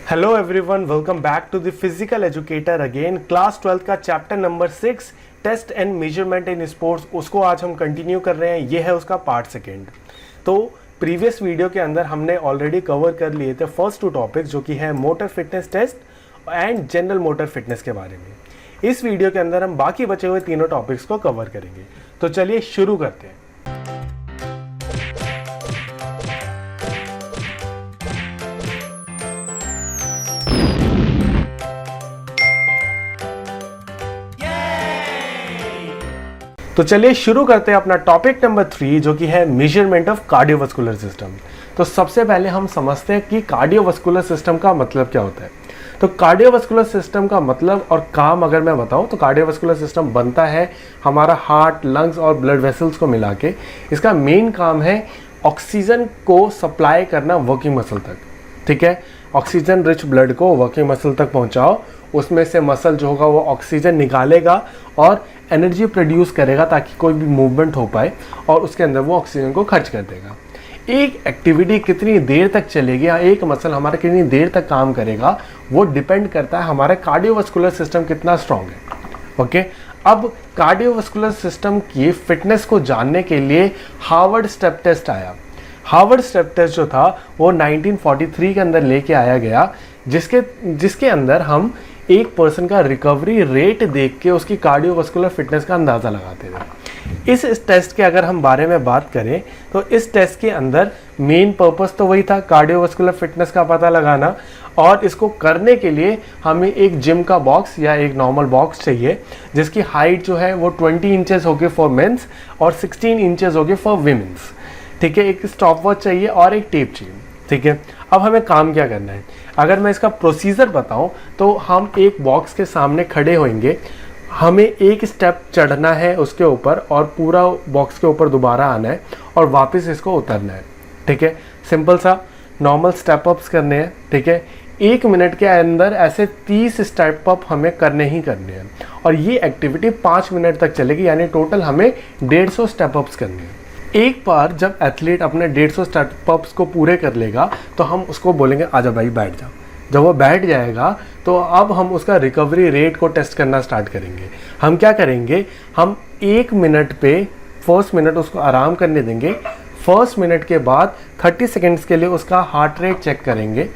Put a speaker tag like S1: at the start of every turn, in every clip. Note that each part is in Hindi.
S1: Hello everyone, welcome back to the physical educator again. Class 12 का chapter number 6 test and measurement in sports, उसको आज हम कंटिन्यू कर रहे हैं। ये है उसका पार्ट सेकेंड। तो प्रीवियस वीडियो के अंदर हमने ऑलरेडी कवर कर लिए थे फर्स्ट टू टॉपिक्स, जो कि है motor fitness test and general motor fitness के बारे में। इस वीडियो के अंदर हम बाकी बचे हुए तीनों टॉपिक्स को कवर करेंगे। तो चलिए शुरू करते हैं। तो चलिए शुरू करते हैं अपना टॉपिक नंबर 3, जो कि है मेजरमेंट ऑफ कार्डियोवास्कुलर सिस्टम। तो सबसे पहले हम समझते हैं कि कार्डियोवास्कुलर सिस्टम का मतलब क्या होता है। तो कार्डियोवास्कुलर सिस्टम का मतलब और काम अगर मैं बताऊं तो कार्डियोवास्कुलर सिस्टम बनता है हमारा हार्ट, लंग्स और ब्लड वेसल्स को मिला के। इसका मेन काम है ऑक्सीजन को सप्लाई करना वर्किंग मसल तक। ठीक है, ऑक्सीजन रिच ब्लड को वर्किंग मसल तक पहुंचाओ, उसमें से मसल जो होगा वो ऑक्सीजन निकालेगा और एनर्जी प्रोड्यूस करेगा ताकि कोई भी मूवमेंट हो पाए, और उसके अंदर वो ऑक्सीजन को खर्च कर देगा। एक एक्टिविटी कितनी देर तक चलेगी या एक मसल हमारा कितनी देर तक काम करेगा, वो डिपेंड करता है हमारा कार्डियोवास्कुलर सिस्टम कितना स्ट्रांग है। ओके, अब कार्डियोवास्कुलर सिस्टम की फिटनेस को जानने के लिए हार्वर्ड स्टेप टेस्ट आया। हार्वर्ड स्टेप टेस्ट जो था वो 1943 के अंदर लेके आया गया, जिसके अंदर हम एक पर्सन का रिकवरी रेट देख के उसकी कार्डियोवास्कुलर फिटनेस का अंदाज़ा लगाते थे। इस टेस्ट के अगर हम बारे में बात करें तो इस टेस्ट के अंदर मेन पर्पस तो वही था, कार्डियोवास्कुलर फिटनेस का पता लगाना। और इसको करने के लिए हमें एक जिम का बॉक्स या एक नॉर्मल बॉक्स चाहिए, जिसकी हाइट जो है वो 20 इंचेस होगी फॉर मेंस और 16 इंचेस होगी फॉर वीमेंस। ठीक है, एक स्टॉप वॉच चाहिए और एक टेप चाहिए। ठीक है, अब हमें काम क्या करना है, अगर मैं इसका प्रोसीजर बताऊं तो हम एक बॉक्स के सामने खड़े होंगे, हमें एक स्टेप चढ़ना है उसके ऊपर और पूरा बॉक्स के ऊपर दोबारा आना है और वापस इसको उतरना है। ठीक है, सिंपल सा नॉर्मल स्टेप अप्स करने हैं। ठीक है, 1 मिनट के अंदर ऐसे 30 स्टेप अप हमें करने ही करने हैं और ये एक्टिविटी 5 मिनट तक चलेगी, यानी टोटल हमें 150 स्टेप अप्स करने हैं। एक बार जब एथलीट अपने 150 स्टेप अप्स को पूरे कर लेगा तो हम उसको बोलेंगे आजा भाई बैठ जा। जब वो बैठ जाएगा तो अब हम उसका रिकवरी रेट को टेस्ट करना स्टार्ट करेंगे। हम क्या करेंगे, हम 1 मिनट पे फर्स्ट मिनट उसको आराम करने देंगे। फर्स्ट मिनट के बाद 30 सेकेंड्स के लिए उसका हार्ट रेट चेक करेंगे,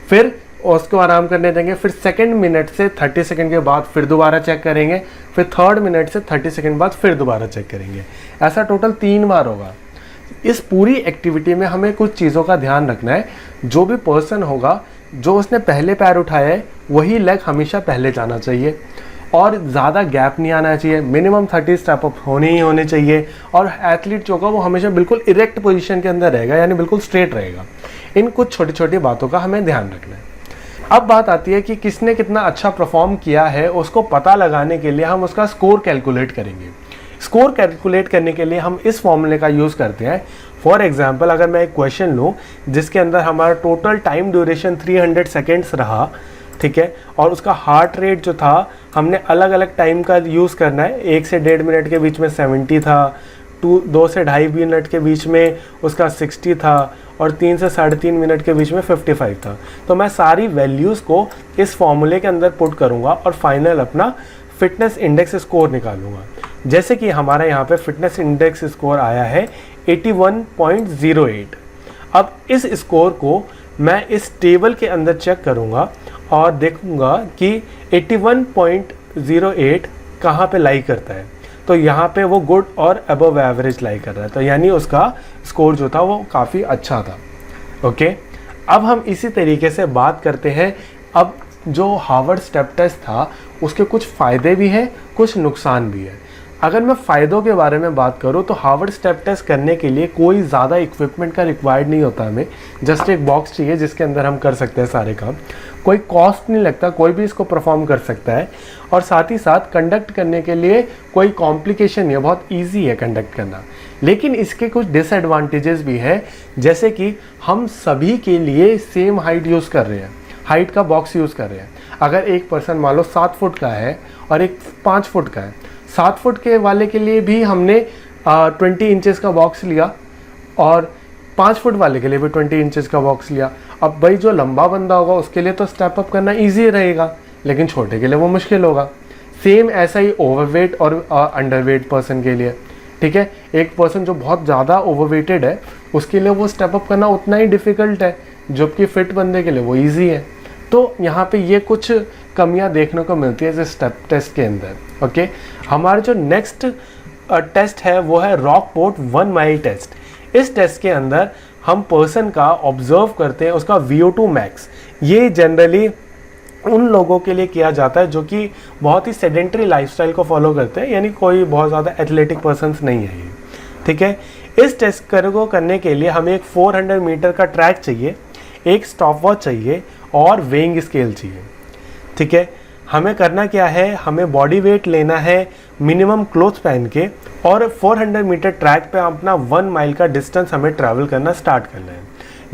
S1: फिर उसको आराम करने देंगे। फिर सेकेंड मिनट से 30 सेकेंड के बाद फिर दोबारा चेक करेंगे। फिर थर्ड मिनट से 30 सेकेंड बाद फिर दोबारा चेक करेंगे। ऐसा टोटल 3 बार होगा। इस पूरी एक्टिविटी में हमें कुछ चीज़ों का ध्यान रखना है। जो भी पर्सन होगा, जो उसने पहले पैर उठाया है, वही लेग हमेशा पहले जाना चाहिए और ज़्यादा गैप नहीं आना चाहिए। मिनिमम 30 स्टेप अप होने ही होने चाहिए और एथलीट जो होगा वो हमेशा बिल्कुल इरेक्ट पोजीशन के अंदर रहेगा, यानी बिल्कुल स्ट्रेट रहेगा। इन कुछ छोटी छोटी बातों का हमें ध्यान रखना है। अब बात आती है कि किसने कितना अच्छा परफॉर्म किया है, उसको पता लगाने के लिए हम उसका स्कोर कैलकुलेट करेंगे। स्कोर कैलकुलेट करने के लिए हम इस फॉर्मूले का यूज़ करते हैं। फॉर एग्जांपल, अगर मैं एक क्वेश्चन लूँ जिसके अंदर हमारा टोटल टाइम ड्यूरेशन 300 सेकेंड्स रहा, ठीक है, और उसका हार्ट रेट जो था हमने अलग अलग टाइम का यूज़ करना है। 1 से 1.5 मिनट के बीच में 70 था, 2 से 2.5 मिनट के बीच में उसका 60 था और 3 से 3.5 मिनट के बीच में 55 था। तो मैं सारी वैल्यूज़ को इस फॉर्मूले के अंदर पुट करूँगा और फाइनल अपना फिटनेस इंडेक्स स्कोर निकालूंगा। जैसे कि हमारा यहाँ पे फिटनेस इंडेक्स स्कोर आया है 81.08। अब इस स्कोर को मैं इस टेबल के अंदर चेक करूँगा और देखूँगा कि 81.08 कहाँ पे लाई करता है। तो यहाँ पे वो गुड और अबव एवरेज लाई कर रहा है, तो यानी उसका स्कोर जो था वो काफ़ी अच्छा था। ओके, अब हम इसी तरीके से बात करते हैं। अब जो हार्वर्ड स्टेप टेस्ट था उसके कुछ फ़ायदे भी हैं, कुछ नुकसान भी है। अगर मैं फ़ायदों के बारे में बात करूँ तो हार्वर्ड स्टेप टेस्ट करने के लिए कोई ज़्यादा इक्विपमेंट का रिक्वायर्ड नहीं होता हमें। जस्ट एक बॉक्स चाहिए जिसके अंदर हम कर सकते हैं सारे काम। कोई कॉस्ट नहीं लगता, कोई भी इसको परफॉर्म कर सकता है। और साथ ही साथ कंडक्ट करने के लिए कोई कॉम्प्लिकेशन नहीं है, बहुत ईजी है कंडक्ट करना। लेकिन इसके कुछ डिसएडवांटेजेस भी है, जैसे कि हम सभी के लिए सेम हाइट यूज़ कर रहे हैं, हाइट का बॉक्स यूज़ कर रहे हैं। अगर एक पर्सन मान लो 7 फुट का है और एक 5 फुट का है, 7 फुट के वाले के लिए भी हमने 20 इंचेस का बॉक्स लिया और 5 फुट वाले के लिए भी 20 इंचेस का बॉक्स लिया। अब भाई जो लंबा बंदा होगा उसके लिए तो स्टेप अप करना ईजी रहेगा, लेकिन छोटे के लिए वो मुश्किल होगा। सेम ऐसा ही ओवरवेट और अंडरवेट पर्सन के लिए, ठीक है। एक पर्सन जो बहुत ज़्यादा ओवरवेटेड है उसके लिए वो स्टेप अप करना उतना ही डिफ़िकल्ट है, जबकि फिट बंदे के लिए वो ईजी है। तो यहाँ पे ये कुछ कमियाँ देखने को मिलती है इस स्टेप टेस्ट के अंदर। ओके, हमारा जो नेक्स्ट टेस्ट है वो है रॉकपोर्ट 1 माइल टेस्ट। इस टेस्ट के अंदर हम पर्सन का ऑब्जर्व करते हैं उसका VO2 मैक्स। ये जनरली उन लोगों के लिए किया जाता है जो कि बहुत ही सेडेंटरी लाइफस्टाइल को फॉलो करते हैं, यानी कोई बहुत ज़्यादा एथलेटिक पर्सन्स नहीं है ये, ठीक है। इस टेस्ट को करने के लिए हमें एक 400 मीटर का ट्रैक चाहिए, एक स्टॉप वॉच चाहिए और वेइंग स्केल चाहिए, ठीक है। हमें करना क्या है, हमें बॉडी वेट लेना है मिनिमम क्लोथ्स पहन के, और 400 मीटर ट्रैक पे अपना 1 माइल का डिस्टेंस हमें ट्रैवल करना स्टार्ट करना है।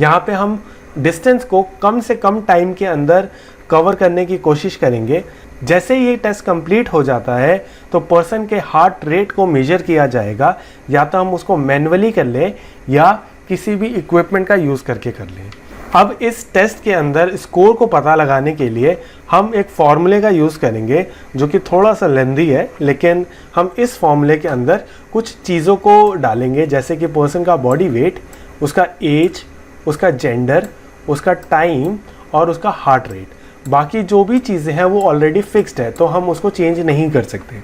S1: यहाँ पे हम डिस्टेंस को कम से कम टाइम के अंदर कवर करने की कोशिश करेंगे। जैसे ये टेस्ट कंप्लीट हो जाता है तो पर्सन के हार्ट रेट को मेजर किया जाएगा, या तो हम उसको मैन्युअली कर लें या किसी भी इक्विपमेंट का यूज़ करके कर लें। अब इस टेस्ट के अंदर स्कोर को पता लगाने के लिए हम एक फॉर्मूले का यूज़ करेंगे जो कि थोड़ा सा लेंदी है, लेकिन हम इस फॉर्मूले के अंदर कुछ चीज़ों को डालेंगे, जैसे कि पर्सन का बॉडी वेट, उसका एज, उसका जेंडर, उसका टाइम और उसका हार्ट रेट। बाकी जो भी चीज़ें हैं वो ऑलरेडी फिक्स्ड है, तो हम उसको चेंज नहीं कर सकते।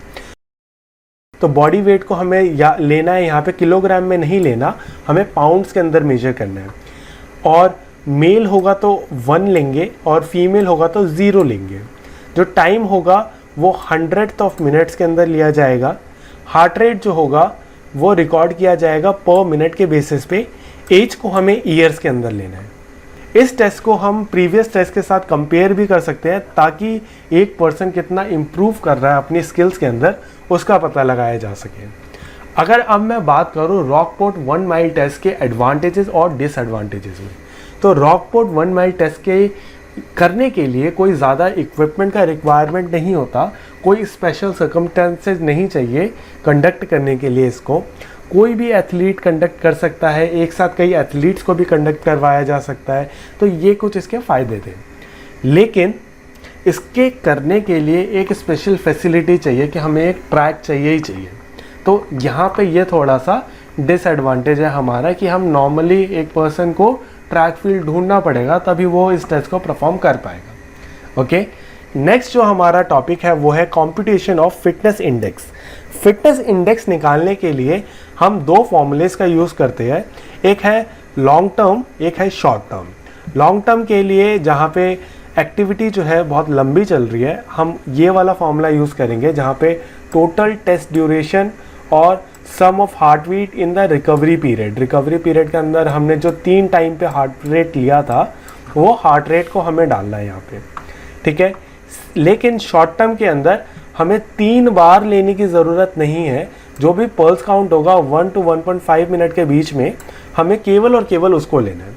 S1: तो बॉडी वेट को हमें लेना है यहाँ पे किलोग्राम में नहीं लेना, हमें पाउंड्स के अंदर मेजर करना है। और मेल होगा तो 1 लेंगे और फीमेल होगा तो 0 लेंगे। जो टाइम होगा वो 100th ऑफ मिनट्स के अंदर लिया जाएगा। हार्ट रेट जो होगा वो रिकॉर्ड किया जाएगा पर मिनट के बेसिस पे। एज को हमें ईयर्स के अंदर लेना है। इस टेस्ट को हम प्रीवियस टेस्ट के साथ कंपेयर भी कर सकते हैं, ताकि एक पर्सन कितना इम्प्रूव कर रहा है अपनी स्किल्स के अंदर उसका पता लगाया जा सके। अगर अब मैं बात करूँ रॉकपोर्ट 1 माइल टेस्ट के एडवांटेजेस और डिसएडवांटेजेस में, तो रॉकपोर्ट 1 माइल टेस्ट के करने के लिए कोई ज़्यादा इक्विपमेंट का रिक्वायरमेंट नहीं होता, कोई स्पेशल सर्कमस्टेंसेस नहीं चाहिए कंडक्ट करने के लिए। इसको कोई भी एथलीट कंडक्ट कर सकता है, एक साथ कई एथलीट्स को भी कंडक्ट करवाया जा सकता है। तो ये कुछ इसके फ़ायदे थे, लेकिन इसके करने के लिए एक स्पेशल फैसिलिटी चाहिए कि हमें एक ट्रैक चाहिए ही चाहिए। तो यहाँ पे ये थोड़ा सा डिसएडवांटेज है हमारा कि हम नॉर्मली एक पर्सन को ट्रैक फील्ड ढूंढना पड़ेगा, तभी वो इस टेस्ट को परफॉर्म कर पाएगा। ओके, नेक्स्ट जो हमारा टॉपिक है वो है computation of fitness index. Fitness index निकालने के लिए हम 2 फॉर्मूलेस का यूज़ करते हैं, एक है लॉन्ग टर्म, एक है शॉर्ट टर्म। लॉन्ग टर्म के लिए जहाँ पे एक्टिविटी जो है बहुत लंबी चल रही है, हम ये वाला फॉर्मूला यूज़ करेंगे जहाँ पे टोटल टेस्ट ड्यूरेशन और sum of heart beat in the recovery period. Recovery period के अंदर हमने जो 3 टाइम पे हार्ट रेट लिया था वो हार्ट रेट को हमें डालना है यहाँ पे, ठीक है। लेकिन शॉर्ट टर्म के अंदर हमें 3 बार लेने की ज़रूरत नहीं है। जो भी पल्स काउंट होगा 1 to 1.5 मिनट के बीच में हमें केवल और केवल उसको लेना है।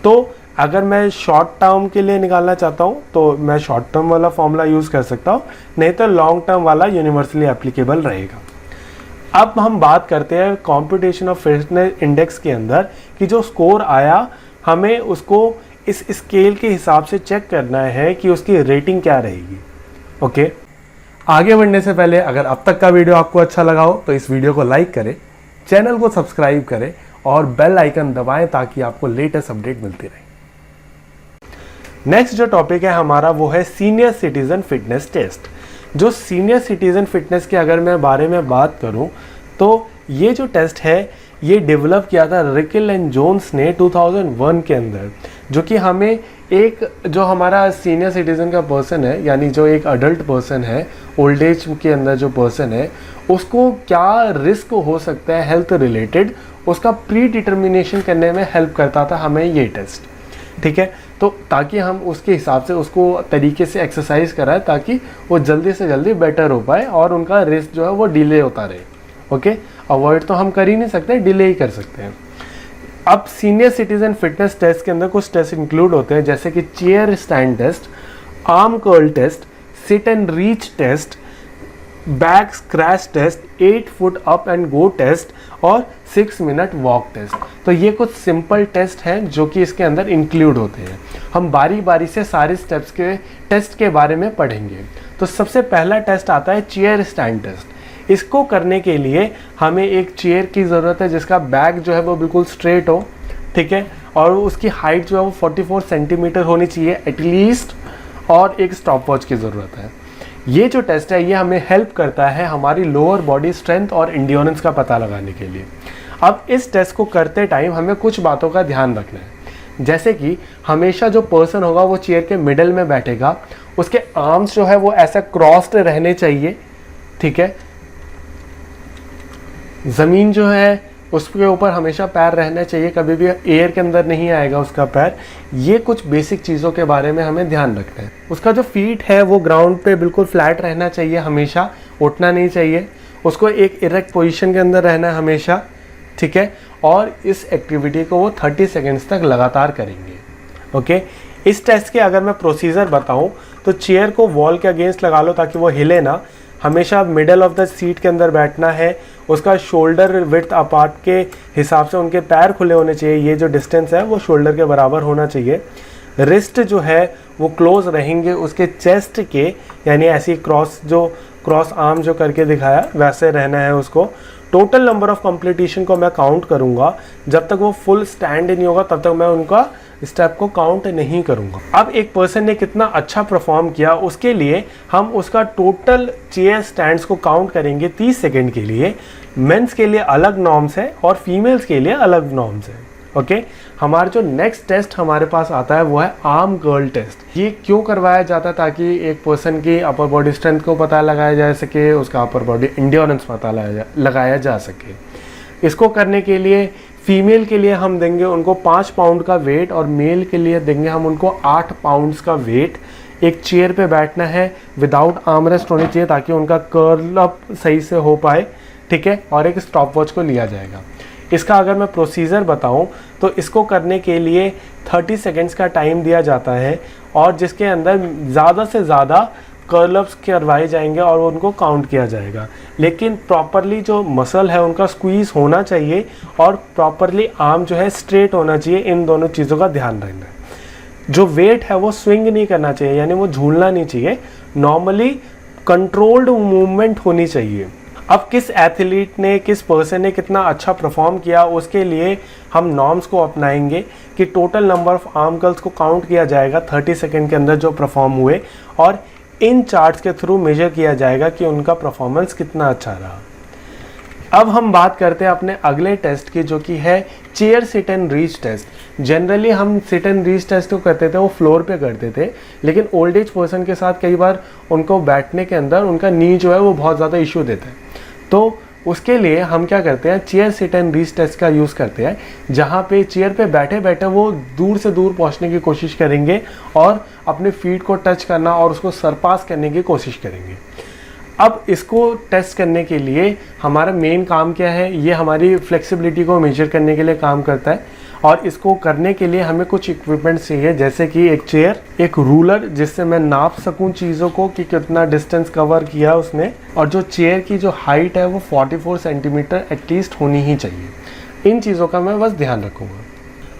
S1: तो अगर मैं शॉर्ट टर्म के लिए निकालना चाहता हूँ तो मैं शॉर्ट टर्म वाला फॉर्मूला यूज़ कर सकता हूँ, नहीं तो लॉन्ग टर्म वाला यूनिवर्सली एप्लीकेबल रहेगा। अब हम बात करते हैं कंप्यूटेशन ऑफ फिटनेस इंडेक्स के अंदर कि जो स्कोर आया हमें उसको इस स्केल के हिसाब से चेक करना है कि उसकी रेटिंग क्या रहेगी। ओके, आगे बढ़ने से पहले अगर अब तक का वीडियो आपको अच्छा लगा हो तो इस वीडियो को लाइक करें, चैनल को सब्सक्राइब करें और बेल आइकन दबाएं ताकि आपको लेटेस्ट अपडेट मिलती रहे। नेक्स्ट जो टॉपिक है हमारा वो है सीनियर सिटीजन फिटनेस टेस्ट। जो सीनियर सिटीजन फिटनेस के अगर मैं बारे में बात करूं तो ये जो टेस्ट है ये डेवलप किया था रिकिल एंड जोन्स ने 2001 के अंदर, जो कि हमें एक जो हमारा सीनियर सिटीज़न का पर्सन है, यानी जो एक अडल्ट पर्सन है, ओल्ड एज के अंदर जो पर्सन है, उसको क्या रिस्क हो सकता है हेल्थ रिलेटेड, उसका प्री डिटर्मिनेशन करने में हेल्प करता था हमें ये टेस्ट, ठीक है। तो ताकि हम उसके हिसाब से उसको तरीके से एक्सरसाइज कराएं ताकि वो जल्दी से जल्दी बेटर हो पाए और उनका रिस्क जो है वो डिले होता रहे। ओके, अवॉइड तो हम कर ही नहीं सकते, डिले ही कर सकते हैं। अब सीनियर सिटीजन फिटनेस टेस्ट के अंदर कुछ टेस्ट इंक्लूड होते हैं, जैसे कि chair stand test, arm curl test, sit and reach test, back scratch test, 8 foot up and go test और 6 मिनट वॉक टेस्ट। तो ये कुछ सिंपल टेस्ट हैं जो कि इसके अंदर इंक्लूड होते हैं। हम बारी बारी से सारे स्टेप्स के टेस्ट के बारे में पढ़ेंगे। तो सबसे पहला टेस्ट आता है चेयर स्टैंड टेस्ट। इसको करने के लिए हमें एक चेयर की ज़रूरत है जिसका बैक जो है वो बिल्कुल स्ट्रेट हो, ठीक है, और उसकी हाइट जो है वो 44 सेंटीमीटर होनी चाहिए एटलीस्ट, और एक स्टॉप वॉच की ज़रूरत है। ये जो टेस्ट है ये हमें हेल्प करता है हमारी लोअर बॉडी स्ट्रेंथ और एंड्योरेंस का पता लगाने के लिए। अब इस टेस्ट को करते टाइम हमें कुछ बातों का ध्यान रखना है, जैसे कि हमेशा जो पर्सन होगा वो चेयर के मिडल में बैठेगा, उसके आर्म्स जो है वो ऐसा क्रॉस्ड रहने चाहिए, ठीक है। ज़मीन जो है उसके ऊपर हमेशा पैर रहना चाहिए, कभी भी एयर के अंदर नहीं आएगा उसका पैर। ये कुछ बेसिक चीज़ों के बारे में हमें ध्यान रखना है। उसका जो फीट है वो ग्राउंड पे बिल्कुल फ्लैट रहना चाहिए, हमेशा उठना नहीं चाहिए। उसको एक इरेक्ट पोजीशन के अंदर रहना है हमेशा, ठीक है। और इस एक्टिविटी को वो 30 सेकेंड्स तक लगातार करेंगे, ओके। इस टेस्ट के अगर मैं प्रोसीजर बताऊं तो चेयर को वॉल के अगेंस्ट लगा लो ताकि वो हिले ना। हमेशा मिडल ऑफ द सीट के अंदर बैठना है। उसका शोल्डर विड्थ अपार्ट के हिसाब से उनके पैर खुले होने चाहिए। ये जो डिस्टेंस है वो शोल्डर के बराबर होना चाहिए। रिस्ट जो है वो क्लोज रहेंगे उसके चेस्ट के, यानी ऐसी क्रॉस आर्म जो करके दिखाया वैसे रहना है उसको। टोटल नंबर ऑफ कंप्लीटेशन को मैं काउंट करूंगा, जब तक वो फुल स्टैंड नहीं होगा तब तक मैं उनका स्टेप को काउंट नहीं करूंगा। अब एक पर्सन ने कितना अच्छा परफॉर्म किया उसके लिए हम उसका टोटल चेयर स्टैंड्स को काउंट करेंगे 30 सेकेंड के लिए। मेंस के लिए अलग नॉर्म्स है और फीमेल्स के लिए अलग नॉर्म्स है, ओके। हमारा जो नेक्स्ट टेस्ट हमारे पास आता है वो है आर्म कर्ल टेस्ट। ये क्यों करवाया जाता है? ताकि एक पर्सन की अपर बॉडी स्ट्रेंथ को पता लगाया जा सके, उसका अपर बॉडी एंड्योरेंस पता लगाया जा सके। इसको करने के लिए फीमेल के लिए हम देंगे उनको 5 पाउंड का वेट और मेल के लिए देंगे हम उनको 8 पाउंड्स का वेट। एक चेयर पे बैठना है, विदाउट आर्मरेस्ट होनी चाहिए ताकि उनका कर्ल अप सही से हो पाए, ठीक है। और एक स्टॉप वॉच को लिया जाएगा। इसका अगर मैं प्रोसीजर बताऊं तो इसको करने के लिए 30 सेकेंड्स का टाइम दिया जाता है और जिसके अंदर ज़्यादा से ज़्यादा कर्ल अप्स करवाए जाएंगे और उनको काउंट किया जाएगा। लेकिन प्रॉपरली जो मसल है उनका स्क्वीज़ होना चाहिए और प्रॉपरली आर्म जो है स्ट्रेट होना चाहिए। इन दोनों चीज़ों का ध्यान रखना है। जो वेट है वो स्विंग नहीं करना चाहिए, यानी वो झूलना नहीं चाहिए। नॉर्मली कंट्रोल्ड मूवमेंट होनी चाहिए। अब किस एथलीट ने, किस पर्सन ने कितना अच्छा परफॉर्म किया उसके लिए हम नॉर्म्स को अपनाएंगे कि total number of arm curls को काउंट किया जाएगा 30 सेकेंड के अंदर जो परफॉर्म हुए, और इन चार्ट्स के थ्रू मेजर किया जाएगा कि उनका परफॉर्मेंस कितना अच्छा रहा। अब हम बात करते हैं अपने अगले टेस्ट की, जो कि है chair sit and reach test. Generally हम सिट एंड रीच टेस्ट जो करते थे वो फ्लोर पे करते थे, लेकिन ओल्ड एज पर्सन के साथ कई बार उनको बैठने के अंदर उनका नी जो है वो बहुत ज़्यादा इशू देता है। तो उसके लिए हम क्या करते हैं, chair sit and reach test का यूज़ करते हैं, जहाँ पे चेयर पे बैठे बैठे वो दूर से दूर पहुँचने की कोशिश करेंगे और अपने फीट को टच करना और उसको सरपास करने की कोशिश करेंगे। अब इसको टेस्ट करने के लिए हमारा मेन काम क्या है, ये हमारी फ्लेक्सिबिलिटी को मेजर करने के लिए काम करता है। और इसको करने के लिए हमें कुछ इक्विपमेंट चाहिए, जैसे कि एक चेयर, एक रूलर जिससे मैं नाप सकूं चीज़ों को कि कितना डिस्टेंस कवर किया उसने, और जो चेयर की जो हाइट है वो 44 सेंटीमीटर एटलीस्ट होनी ही चाहिए। इन चीज़ों का मैं बस ध्यान रखूँगा।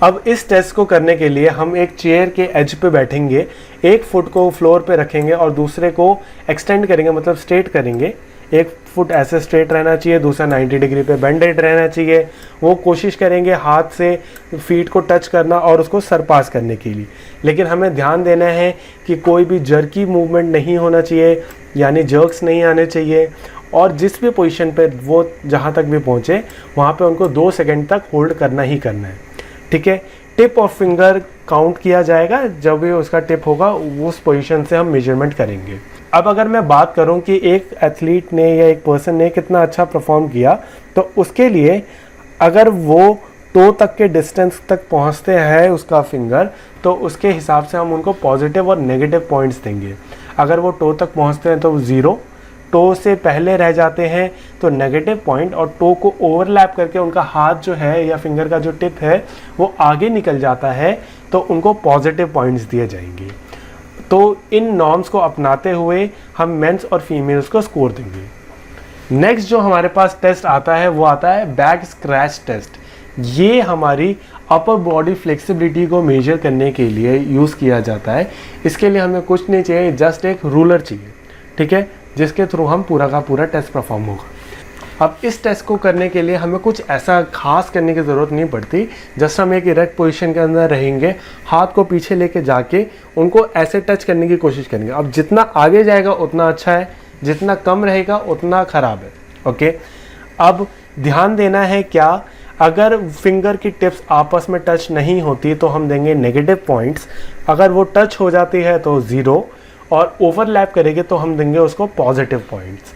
S1: अब इस टेस्ट को करने के लिए हम एक चेयर के एज पे बैठेंगे, एक फुट को फ्लोर पे रखेंगे और दूसरे को एक्सटेंड करेंगे, मतलब स्ट्रेट करेंगे। एक फुट ऐसे स्ट्रेट रहना चाहिए, दूसरा 90 डिग्री पे बेंडेड रहना चाहिए। वो कोशिश करेंगे हाथ से फीट को टच करना और उसको सरपास करने के लिए, लेकिन हमें ध्यान देना है कि कोई भी जर्की मूवमेंट नहीं होना चाहिए, यानी जर्क्स नहीं आने चाहिए। और जिस भी पोजीशन पे वो जहाँ तक भी पहुँचे वहाँ पे उनको 2 सेकंड तक होल्ड करना ही करना है, ठीक है। टिप और फिंगर काउंट किया जाएगा, जब भी उसका टिप होगा उस पोजीशन से हम मेजरमेंट करेंगे। अब अगर मैं बात करूं कि एक एथलीट ने या एक पर्सन ने कितना अच्छा परफॉर्म किया, तो उसके लिए अगर वो टो तक के डिस्टेंस तक पहुंचते हैं उसका फिंगर, तो उसके हिसाब से हम उनको पॉजिटिव और नेगेटिव पॉइंट्स देंगे। अगर वो टो तक पहुंचते हैं तो 0, टो से पहले रह जाते हैं तो नेगेटिव पॉइंट, और टो को ओवरलैप करके उनका हाथ जो है या फिंगर का जो टिप है वो आगे निकल जाता है तो उनको पॉजिटिव पॉइंट्स दिए जाएंगे। तो इन नॉर्म्स को अपनाते हुए हम मेंस और फीमेल्स को स्कोर देंगे। नेक्स्ट जो हमारे पास टेस्ट आता है वो आता है बैक स्क्रैच टेस्ट। ये हमारी अपर बॉडी फ्लेक्सिबिलिटी को मेजर करने के लिए यूज़ किया जाता है। इसके लिए हमें कुछ नहीं चाहिए, जस्ट एक रूलर चाहिए, ठीक है, जिसके थ्रू हम पूरा का पूरा टेस्ट परफॉर्म होगा। अब इस टेस्ट को करने के लिए हमें कुछ ऐसा खास करने की ज़रूरत नहीं पड़ती। जस्ट हम एक इरेक्ट पोजीशन के अंदर रहेंगे, हाथ को पीछे लेके जाके उनको ऐसे टच करने की कोशिश करेंगे। अब जितना आगे जाएगा उतना अच्छा है, जितना कम रहेगा उतना ख़राब है। ओके, अब ध्यान देना है क्या, अगर फिंगर की टिप्स आपस में टच नहीं होती तो हम देंगे नेगेटिव पॉइंट्स, अगर वो टच हो जाती है तो 0, और ओवरलैप करेंगे तो हम देंगे उसको पॉजिटिव पॉइंट्स।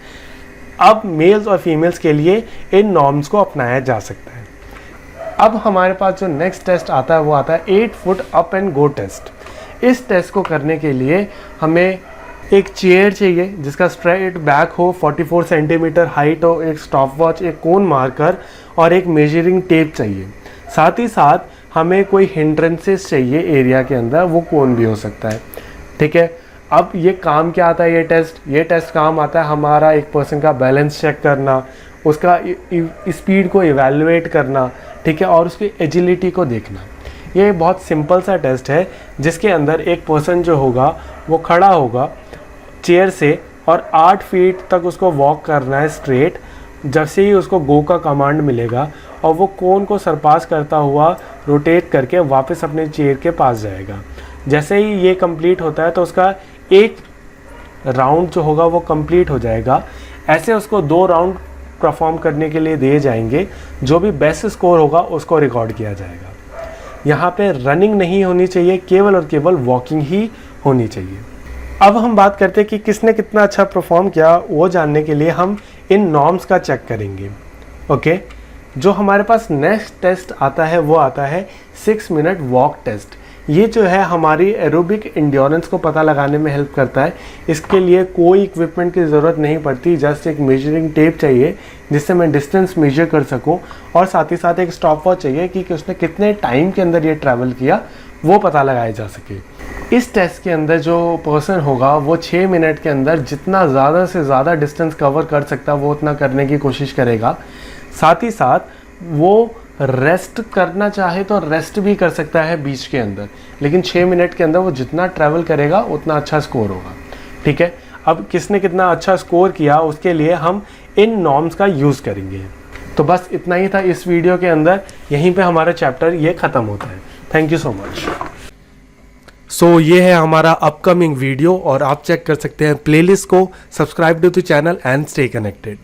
S1: अब मेल्स और फीमेल्स के लिए इन नॉर्म्स को अपनाया जा सकता है। अब हमारे पास जो नेक्स्ट टेस्ट आता है वो आता है 8 foot up and go test. इस टेस्ट को करने के लिए हमें एक चेयर चाहिए जिसका स्ट्रेट बैक हो, 44 सेंटीमीटर हाइट हो, एक स्टॉप वॉच, एक कोन मार्कर और एक मेजरिंग टेप चाहिए। साथ ही साथ हमें कोई हिंड्रेंसेस चाहिए एरिया के अंदर, वो कोन भी हो सकता है, ठीक है। अब ये काम क्या आता है, ये टेस्ट काम आता है हमारा एक पर्सन का बैलेंस चेक करना, उसका स्पीड को इवैल्यूएट करना, ठीक है, और उसकी एजिलिटी को देखना। ये बहुत सिंपल सा टेस्ट है जिसके अंदर एक पर्सन जो होगा वो खड़ा होगा चेयर से और 8 फीट तक उसको वॉक करना है स्ट्रेट। जैसे ही उसको गो का कमांड मिलेगा और वो कोन को सरपास करता हुआ रोटेट करके वापस अपने चेयर के पास जाएगा। जैसे ही ये कंप्लीट होता है तो उसका एक राउंड जो होगा वो कंप्लीट हो जाएगा। ऐसे उसको 2 राउंड परफॉर्म करने के लिए दिए जाएंगे। जो भी बेस्ट स्कोर होगा उसको रिकॉर्ड किया जाएगा। यहाँ पे रनिंग नहीं होनी चाहिए, केवल और केवल वॉकिंग ही होनी चाहिए। अब हम बात करते हैं कि किसने कितना अच्छा परफॉर्म किया, वो जानने के लिए हम इन नॉर्म्स का चेक करेंगे। ओके, जो हमारे पास नेक्स्ट टेस्ट आता है वो आता है 6 मिनट वॉक टेस्ट। ये जो है हमारी एरोबिक इंड्योरेंस को पता लगाने में हेल्प करता है। इसके लिए कोई इक्विपमेंट की ज़रूरत नहीं पड़ती, जस्ट एक मेजरिंग टेप चाहिए जिससे मैं डिस्टेंस मेजर कर सकूं, और साथ ही साथ एक स्टॉप वॉच चाहिए कि उसने कितने टाइम के अंदर ये ट्रैवल किया वो पता लगाया जा सके। इस टेस्ट के अंदर जो पर्सन होगा वो 6 मिनट के अंदर जितना ज़्यादा से ज़्यादा डिस्टेंस कवर कर सकता है वो उतना करने की कोशिश करेगा। साथ ही साथ वो रेस्ट करना चाहे तो रेस्ट भी कर सकता है बीच के अंदर, लेकिन 6 मिनट के अंदर वो जितना ट्रैवल करेगा उतना अच्छा स्कोर होगा, ठीक है। अब किसने कितना अच्छा स्कोर किया उसके लिए हम इन नॉर्म्स का यूज़ करेंगे। तो बस इतना ही था इस वीडियो के अंदर। यहीं पे हमारा चैप्टर ये ख़त्म होता है। Thank you so much. So ये है हमारा अपकमिंग वीडियो और आप चेक कर सकते हैं प्लेलिस्ट को। Subscribe to the channel and stay connected.